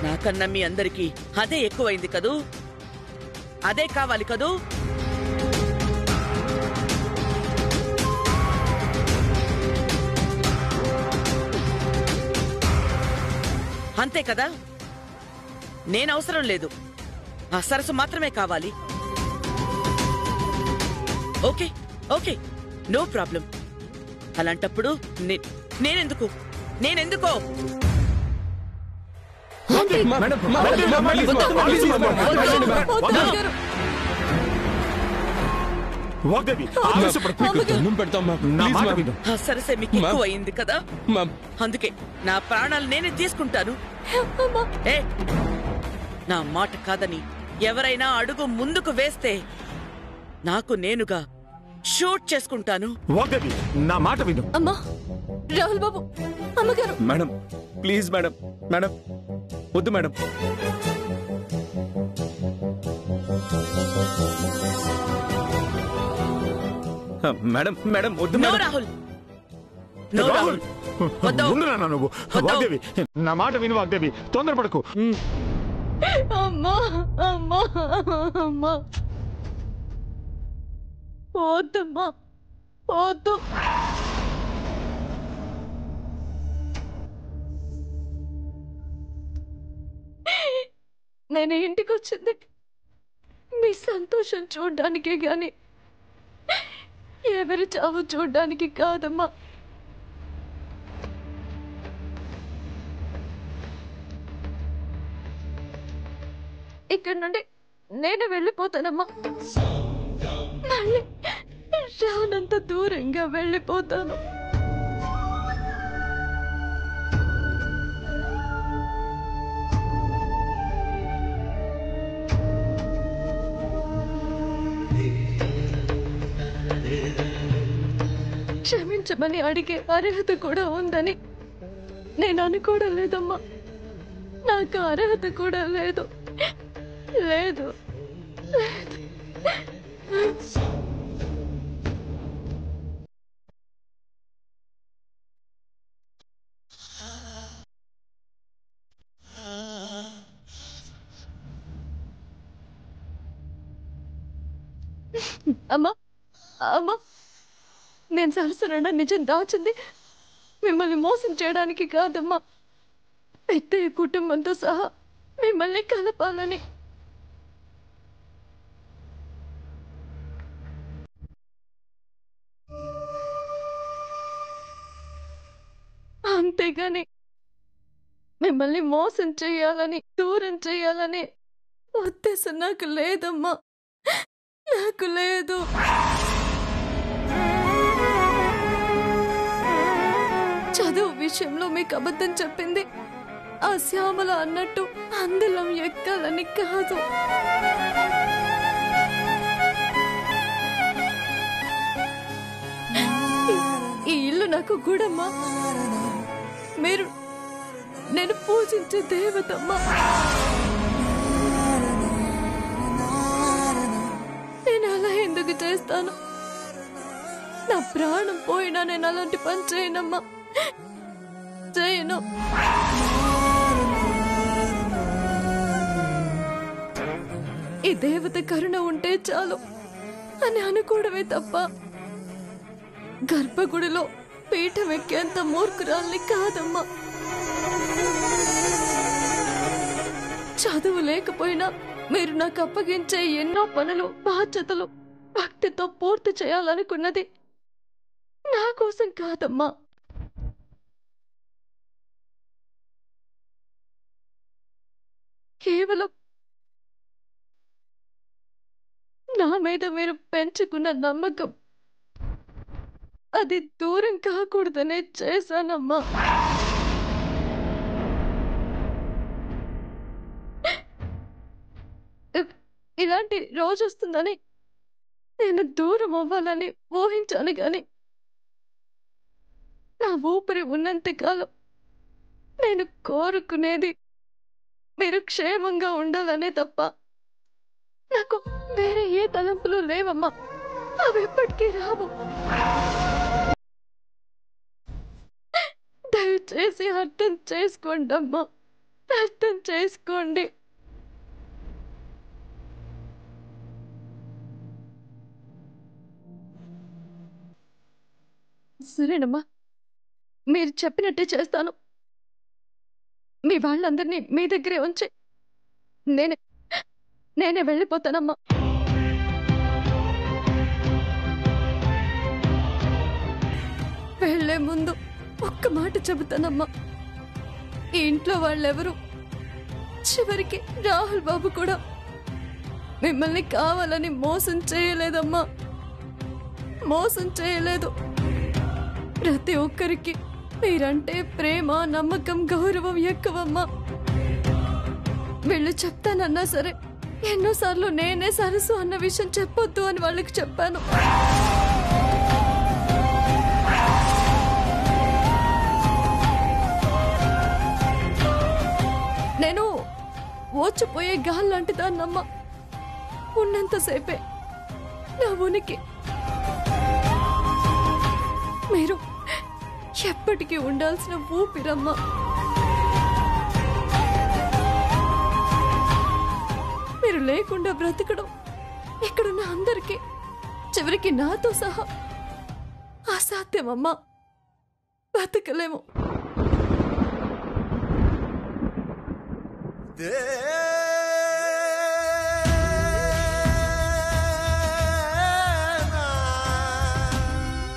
నాకన్నా మీ అందరికీ అదే ఎక్కువైంది కదూ? అదే కావాలి కదూ? అంతే కదా? నేనవసరం లేదు, ఆ సరస్సు మాత్రమే కావాలి. Okay okay, no problem. అలాంటప్పుడు నేనెందుకు? సరసే మీకు ఎక్కువ అయింది కదా, అందుకే నా ప్రాణాలు నేనే తీసుకుంటాను. నా మాట కాదని ఎవరైనా అడుగు ముందుకు వేస్తే నాకు నేనుగా షూట్ చేసుకుంటాను. నా మాట విను. అమ్మా, రాహుల్ బాబు, అమ్మగారు. మేడం ప్లీజ్ మేడం, మేడం వద్దు మేడం. మేడం మేడం వద్దు. నో రాహుల్, నో రాహుల్, నువ్వు వాగ్దేవి, నా మాట విను వాగ్దేవి, తొందరపడకు. అమ్మా అమ్మా అమ్మా, పోద్దమ్మా, పోద్దు. నేను ఇంటికి వచ్చింది మీ సంతోషం చూడ్డానికే గాని ఎవరి చావు చూడ్డానికి కాదమ్మా. ఇక్కడ నుండి నేను వెళ్ళిపోతానమ్మా. మళ్ళీ రానంత దూరంగా వెళ్ళిపోతాను. క్షమించమని అడిగే అర్హత కూడా ఉందని నేను అనుకోవడం లేదమ్మా. నాకు అర్హత కూడా లేదు. లేదు అమ్మా, అమ్మా, నేను సరసన నిజం దాచింది మిమ్మల్ని మోసం చేయడానికి కాదమ్మా. పెద్ద కుటుంబంతో సహా మిమ్మల్ని కలపాలని. అంతేగాని మిమ్మల్ని మోసం చేయాలని, దూరం చేయాలని ఉద్దేశం నాకు లేదమ్మా, నాకు లేదు. చదువు విషయంలో మీకు అబద్ధం చెప్పింది ఆ శ్యామల అన్నట్టు అందలం ఎక్కాలని కాదు. ఈ ఇల్లు నాకు గూడమ్మా, మీరు నేను పూజించే దేవతమ్మా. నేను అలా ఎందుకు చేస్తాను? నా ప్రాణం పోయినా నేను అలాంటి పని చేయనమ్మా, చేయను. ఈ దేవత కరుణ ఉంటే చాలు అని అనుకోవడమే తప్ప గర్భగుడిలో పీఠం ఎక్కేంత మూర్ఖురాల్ని కాదమ్మా. చదువు లేకపోయినా మీరు నాకు అప్పగించే ఎన్నో పనులు, బాధ్యతలు భక్తితో పూర్తి చేయాలనుకున్నది నా కోసం కాదమ్మా. కేవలం నా మీద మీరు పెంచుకున్న నమ్మకం అది దూరం కాకూడదనే చేశానమ్మా. ఇలాంటి రోజు వస్తుందని నేను దూరం అవ్వాలని ఊహించాను గాని నా ఊపిరి ఉన్నంతకాలం నేను కోరుకునేది మీరు క్షేమంగా ఉండాలనే తప్ప నాకు వేరే ఏ తలంపులు లేవమ్మా. అవి ఎప్పటికీ రావు. దయచేసి అర్థం చేసుకోండి అమ్మా, అర్థం చేసుకోండి. సరేనమ్మా, మీరు చెప్పినట్టే చేస్తాను. మీ వాళ్ళందరినీ మీ దగ్గరే ఉంచి నేనే నేనే వెళ్ళిపోతానమ్మా. వెళ్లే ముందు ఒక్క మాట చెబుతానమ్మా. ఈ ఇంట్లో వాళ్ళెవరు, చివరికి రాహుల్ బాబు కూడా మిమ్మల్ని కావాలని మోసం చేయలేదమ్మా. మోసం చేయలేదు. ప్రతి ఒక్కరికి మీరంటే ప్రేమ, నమ్మకం, గౌరవం ఎక్కువమ్మా. వీళ్ళు చెప్తానన్నా సరే ఎన్నోసార్లు నేనే సరస్సు అన్న విషయం చెప్పొద్దు అని వాళ్ళకి చెప్పాను. నేను ఓచిపోయే గాలి లాంటి దాన్నమ్మా. ఉన్నంతసేపే నా ఉనికి. మీరు ఎప్పటికీ ఉండాల్సిన ఊపిరమ్మా. మీరు లేకుండా బ్రతకడం ఇక్కడున్న అందరికీ, చివరికి నాతో సహా అసాధ్యమమ్మా. బతకలేము.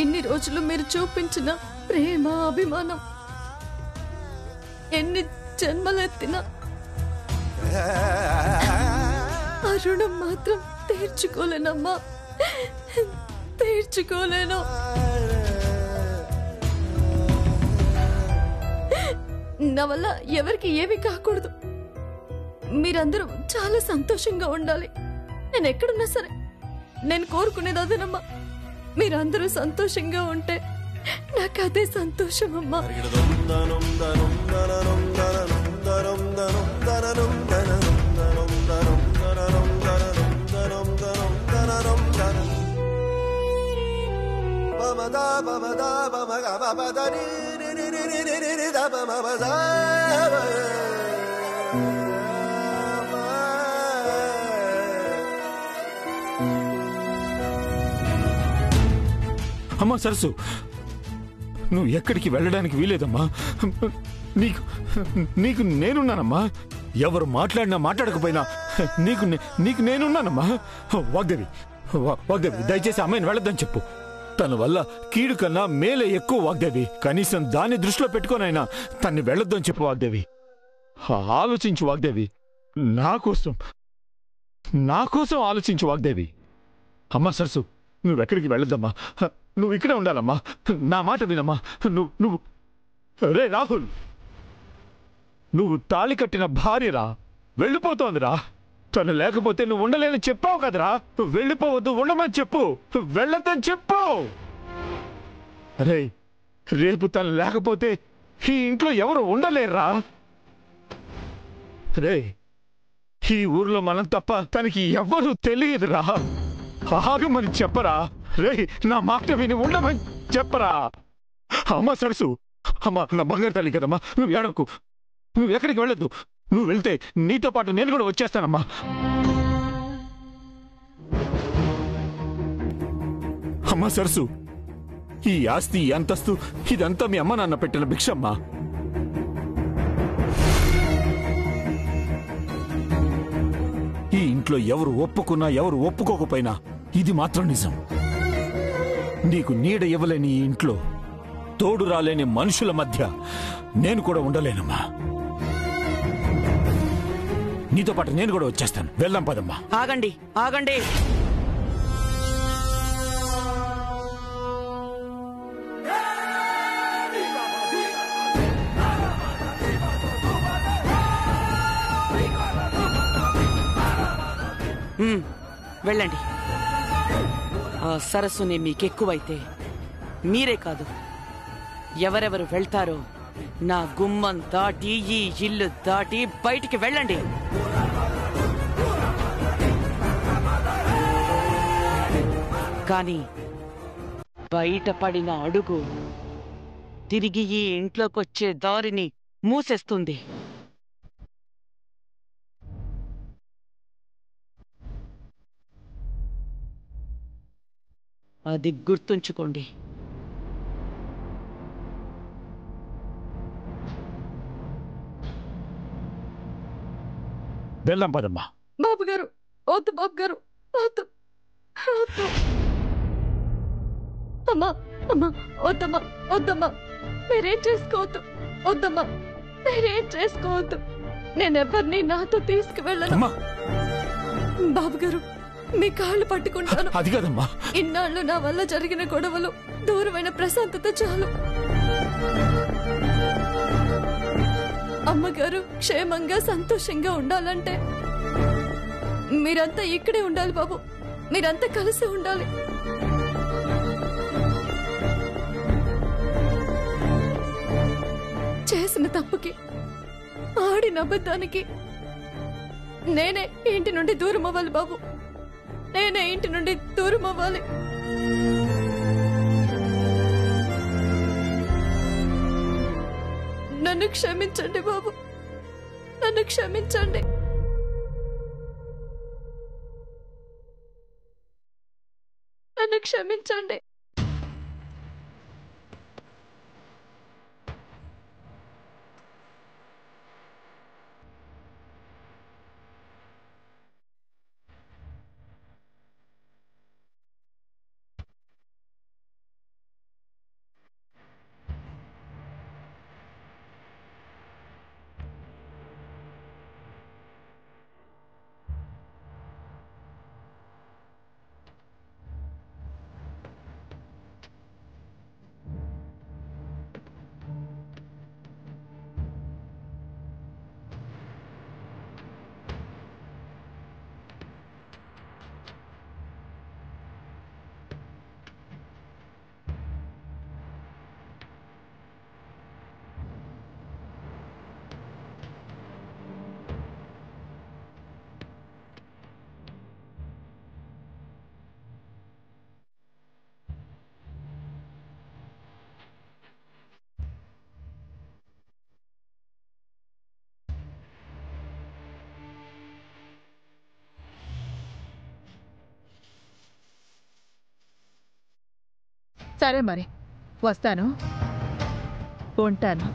ఇన్ని రోజులు మీరు చూపించిన ప్రేమ, అభిమానం ఎన్ని జన్మలెత్తినా ఆ రుణం మాత్రం తీర్చుకోలేనమ్మా. తీర్చుకోలేను. నా వల్ల ఎవరికి ఏమీ కాకూడదు. మీరందరూ చాలా సంతోషంగా ఉండాలి. నేను ఎక్కడున్నా సరే నేను కోరుకునేది అదేనమ్మా. మీరందరూ సంతోషంగా ఉంటే నాకు అదే సంతోషం అమ్మా. అమ్మా సరస్సు, నువ్వు ఎక్కడికి వెళ్ళడానికి వీలేదమ్మా. నీకు నీకు నేనున్నానమ్మా. ఎవరు మాట్లాడినా మాట్లాడకపోయినా నీకు నీకు నేనున్నానమ్మా. వాగ్దేవి, వాగ్దేవి, దయచేసి అమ్మాయిని వెళ్ళొద్దని చెప్పు. తన వల్ల కీడు కన్నా మేలే ఎక్కువ వాగ్దేవి. కనీసం దాన్ని దృష్టిలో పెట్టుకోనైనా తన్ని వెళ్ళొద్దని చెప్పు వాగ్దేవి. ఆలోచించు వాగ్దేవి. నా కోసం ఆలోచించు వాగ్దేవి. అమ్మా సరస్సు, నువ్వెక్కడికి వెళ్ళొద్దమ్మా. నువ్వు ఇక్కడే ఉండాలమ్మా. నా మాట వినమ్మా. నువ్వు రే రాహుల్, నువ్వు తాళి కట్టిన భార్యరా, వెళ్ళిపోతోందిరా. తను లేకపోతే నువ్వు ఉండలేని చెప్పావు కదరా. నువ్వు వెళ్ళిపోవద్దు, ఉండమని చెప్పు. వెళ్ళొద్దని చెప్పు. అరే, రేపు తను లేకపోతే ఈ ఇంట్లో ఎవరు ఉండలేరురా. రే, ఈ ఊర్లో మనం తప్ప తనకి ఎవ్వరూ తెలియదురా. ఆగమని చెప్పరా. రే, నా మాట విని ఉండమని చెప్పరా. అమ్మ సరస్సు, అమ్మ నా బంగారు తల్లి కదమ్మా, నువ్వు ఏడవకు. నువ్వు ఎక్కడికి వెళ్ళొద్దు. నువ్వు వెళ్తే నీతో పాటు నేను కూడా వచ్చేస్తానమ్మా. అమ్మ సరస్సు, ఈ ఆస్తి, ఈ అంతస్తు ఇదంతా మీ అమ్మ నాన్న పెట్టిన భిక్షమ్మా. ఈ ఇంట్లో ఎవరు ఒప్పుకున్నా ఎవరు ఒప్పుకోకపోయినా ఇది మాత్రం నిజం. నీకు నీడ ఇవ్వలేని ఈ ఇంట్లో, తోడు రాలేని మనుషుల మధ్య నేను కూడా ఉండలేనమ్మా. నీతో పాటు నేను కూడా వచ్చేస్తాను. వెళ్దాం పదమ్మా. ఆగండి, ఆగండి. వెళ్ళండి. ఆ సరస్సుని మీకెక్కువైతే మీరే కాదు, ఎవరెవరు వెళ్తారో నా గుమ్మం దాటి, ఈ ఇల్లు దాటి బయటికి వెళ్ళండి. కానీ బయటపడిన అడుగు తిరిగి ఈ ఇంట్లోకొచ్చే దారిని మూసేస్తుంది. అది గుర్తుంచుకోండి. వెళ్దాం పదమ్మా. బాబు గారు వద్దు, బాబు గారు వద్దు, వద్దు. అమ్మా, అమ్మా, వద్దమ్మా, వద్దమ్మా, మీరేం చేసుకోవద్దు, వద్దమ్మా, మీరేం చేసుకోవద్దు. నేనెవ్వరిని నాతో తీసుకువెళ్ళను. అమ్మా, బాబు గారు మీ కాళ్ళు పట్టుకుంటాను. అది కాదమ్మా. ఇన్నాళ్ళు నా వల్ల జరిగిన గొడవలు, దూరమైన ప్రశాంతత చాలు. అమ్మగారు క్షేమంగా సంతోషంగా ఉండాలంటే మీరంతా ఇక్కడే ఉండాలి బాబు. మీరంతా కలిసి ఉండాలి. చేసిన తప్పుకి, ఆడిన అబద్ధానికి నేనే ఇంటి నుండి దూరం అవ్వాలి బాబు. నేనే ఇంటి నుండి దూరం అవ్వాలి. నన్ను క్షమించండి బాబు, నన్ను క్షమించండి. నన్ను క్షమించండి. సరే మరి వస్తాను, ఉంటాను.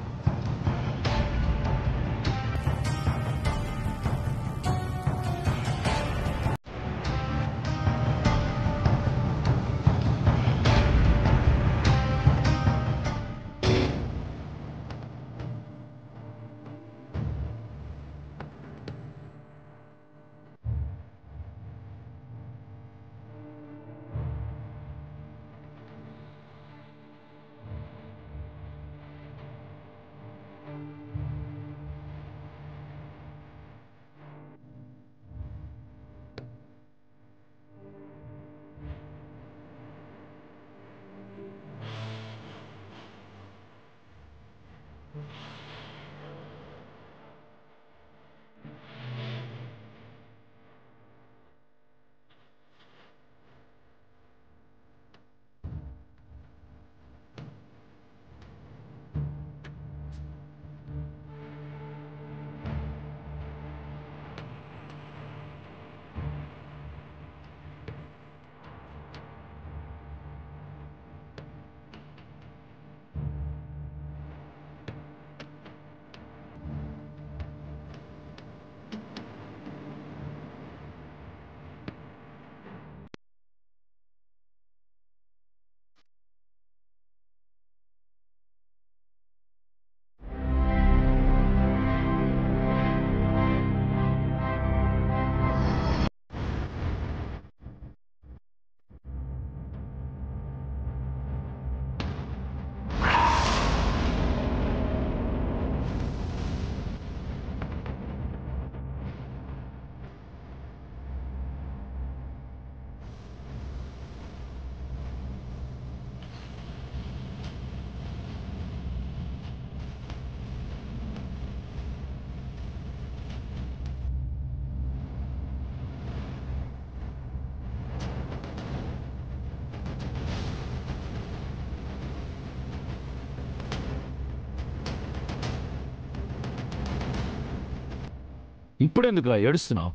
ఇప్పుడెందుకు ఏడుస్తున్నావు?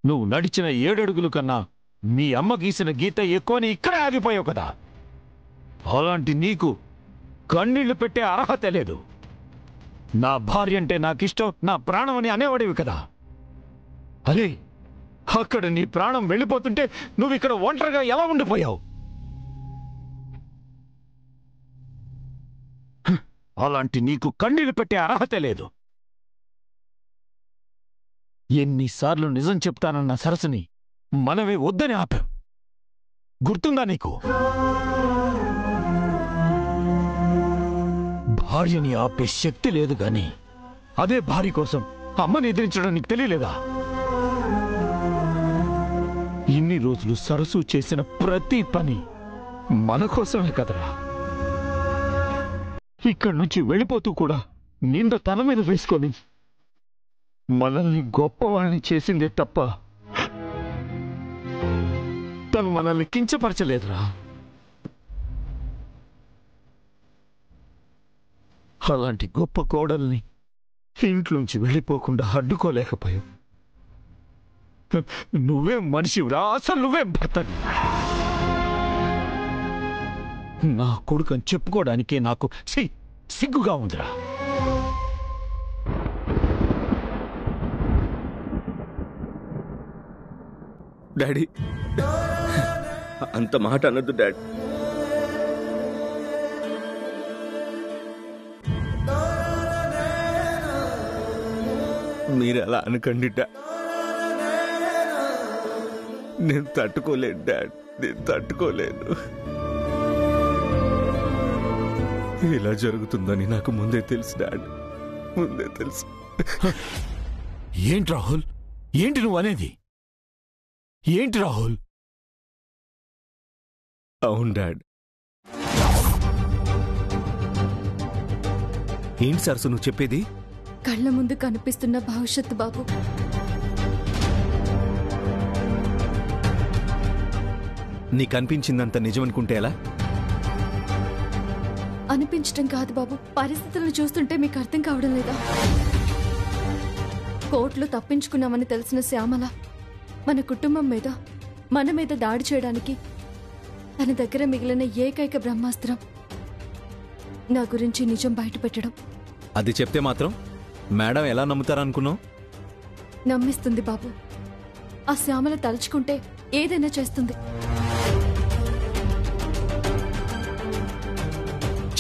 నువ్వు నడిచిన 7 అడుగుల కన్నా మీ అమ్మ గీసిన గీత ఎక్కువని ఇక్కడే ఆగిపోయావు కదా. అలాంటి నీకు కన్నీళ్లు పెట్టే అర్హత లేదు. నా భార్య అంటే నాకిష్టం, నా ప్రాణం అని అనేవాడివి కదా. అరే, అక్కడ నీ ప్రాణం వెళ్ళిపోతుంటే నువ్వు ఇక్కడ ఒంటరిగా ఎలా ఉండిపోయావు? అలాంటి నీకు కన్నీళ్లు పెట్టే అర్హత లేదు. ఎన్నిసార్లు నిజం చెప్తానన్న సరస్సుని మనమే వద్దని ఆపాం. గుర్తుందా నీకు? భార్యని ఆపే శక్తి లేదు గాని అదే భార్య కోసం అమ్మని ఎదిరించడం నీకు తెలియలేదా? ఇన్ని రోజులు సరస్సు చేసిన ప్రతి పని మన కోసమే కదరా. ఇక్కడి నుంచి వెళ్ళిపోతూ కూడా నింద తన మీద వేసుకొని మనల్ని గొప్పవాళ్ళని చేసిందే తప్ప తను మనల్ని కించపరచలేదురా. అలాంటి గొప్ప కోడల్ని ఇంట్లోంచి వెళ్ళిపోకుండా అడ్డుకోలేకపోయావు. నువ్వేం మనిషివిరా, అసలు నువ్వేం భర్తని. నా కొడుకని చెప్పుకోవడానికే నాకు సిగ్గుగా ఉందిరా. డాడీ, అంత మాట అనొద్దు డాడీ. మీరు అలా అనకండి డాడ్. నేను తట్టుకోలేను డాడ్, నేను తట్టుకోలేను. ఇలా జరుగుతుందని నాకు ముందే తెలుసు డాడ్, ముందే తెలుసు. ఏంటి రాహుల్, ఏంటి నువ్వు అనేది? ఏంటి రాహుల్? అవును డాడ్. ఏంటి సరస్సు నువ్వు చెప్పేది? కళ్ళ ముందు కనిపిస్తున్న భవిష్యత్తు బాబు. నీకు అనిపించిందంత నిజం అనుకుంటే ఎలా? అనిపించటం కాదు బాబు, పరిస్థితులను చూస్తుంటే మీకు అర్థం కావడం లేదా? కోర్టులో తప్పించుకున్నామని తెలిసిన శ్యామల మన కుటుంబం మీద, మన మీద దాడి చేయడానికి తన దగ్గర మిగిలిన ఏకైక బ్రహ్మాస్త్రం నా గురించి నిజం బయట పెట్టడం. అది చెప్తే మాత్రం మేడం ఎలా నమ్ముతారనుకున్నావు? నమ్మిస్తుంది బాబు. ఆ శ్యామల తలుచుకుంటే ఏదైనా చేస్తుంది.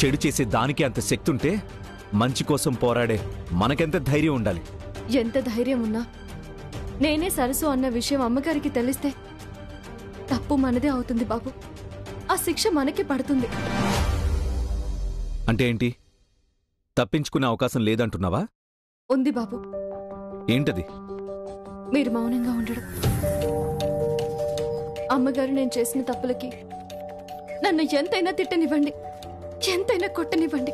చెడు చేసే దానికి అంత శక్తి ఉంటే మంచి కోసం పోరాడే మనకెంత ధైర్యం ఉండాలి? ఎంత ధైర్యం ఉన్నా నేనే సరస్సు అన్న విషయం అమ్మగారికి తెలిస్తే తప్పు మనదే అవుతుంది బాబు. ఆ శిక్ష మనకే పడుతుంది. అంటే ఏంటి? తప్పించుకునే అవకాశం లేదంటున్నావా? ఉంది బాబు. ఏంటది? మీరు మౌనంగా ఉండడం. అమ్మగారు నేను చేసిన తప్పులకి నన్ను ఎంతైనా తిట్టనివ్వండి, ఎంతైనా కొట్టనివ్వండి,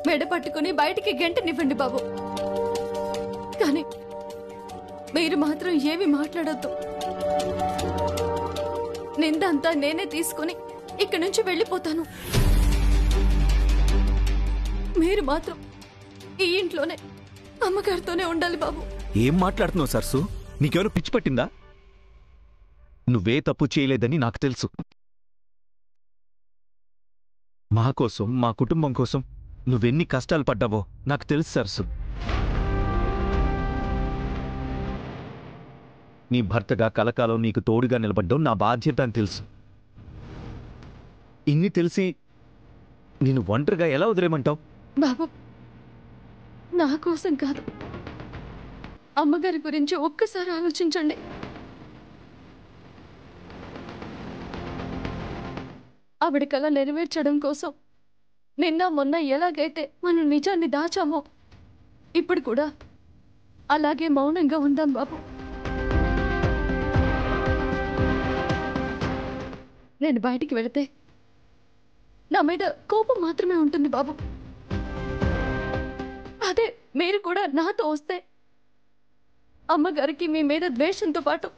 మెడ పట్టుకుని బయటికి గెంటనివ్వండి బాబు. కానీ మీరు మాత్రం ఏమి మాట్లాడొద్దు. నిందంతా నేనే తీసుకుని ఇక్కడి నుంచి వెళ్ళిపోతాను. మీరు మాత్రం ఈ ఇంట్లోనే అమ్మగారితోనే ఉండాలి బాబు. ఏం మాట్లాడుతున్నావు సరస్సు? నీకెవరు పిచ్చి పట్టిందా? నువ్వే తప్పు చేయలేదని నాకు తెలుసు. మా కోసం, మా కుటుంబం కోసం నువ్వెన్ని కష్టాలు పడ్డావో నాకు తెలుసు సరస్సు. నీ భర్తగా కలకాలం నీకు తోడుగా నిలబడ్డం నా బాధ్యత అని తెలుసు. ఇన్ని తెలిసి నేను ఒంటరిగా ఎలా వదిలేమంటావు? బాబు, నా కోసం కాదు, అమ్మగారి గురించి ఒక్కసారి ఆలోచించండి. ఆవిడ కల నెరవేర్చడం కోసం నిన్న మొన్న ఎలాగైతే మనం నిజాన్ని దాచామో ఇప్పుడు కూడా అలాగే మౌనంగా ఉందాం బాబు. నేను బయటికి వెళితే నా మీద కోపం మాత్రమే ఉంటుంది బాబు. అదే మీరు కూడా నాతో వస్తే అమ్మగారికి మీ మీద ద్వేషంతో పాటు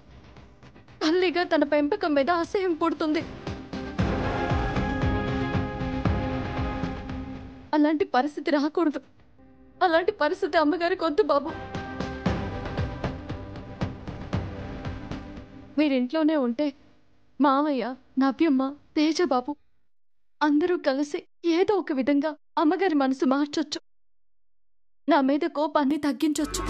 తల్లిగా తన పెంపకం మీద అసహ్యం పుడుతుంది. అలాంటి పరిస్థితి రాకూడదు. అలాంటి పరిస్థితి అమ్మగారికి వద్దు బాబు. మీరింట్లోనే ఉంటే మామయ్య, నవ్యమ్మ, తేజబాబు అందరూ కలిసి ఏదో ఒక విధంగా అమ్మగారి మనసు మార్చొచ్చు. నా మీద కోపాన్ని తగ్గించొచ్చు.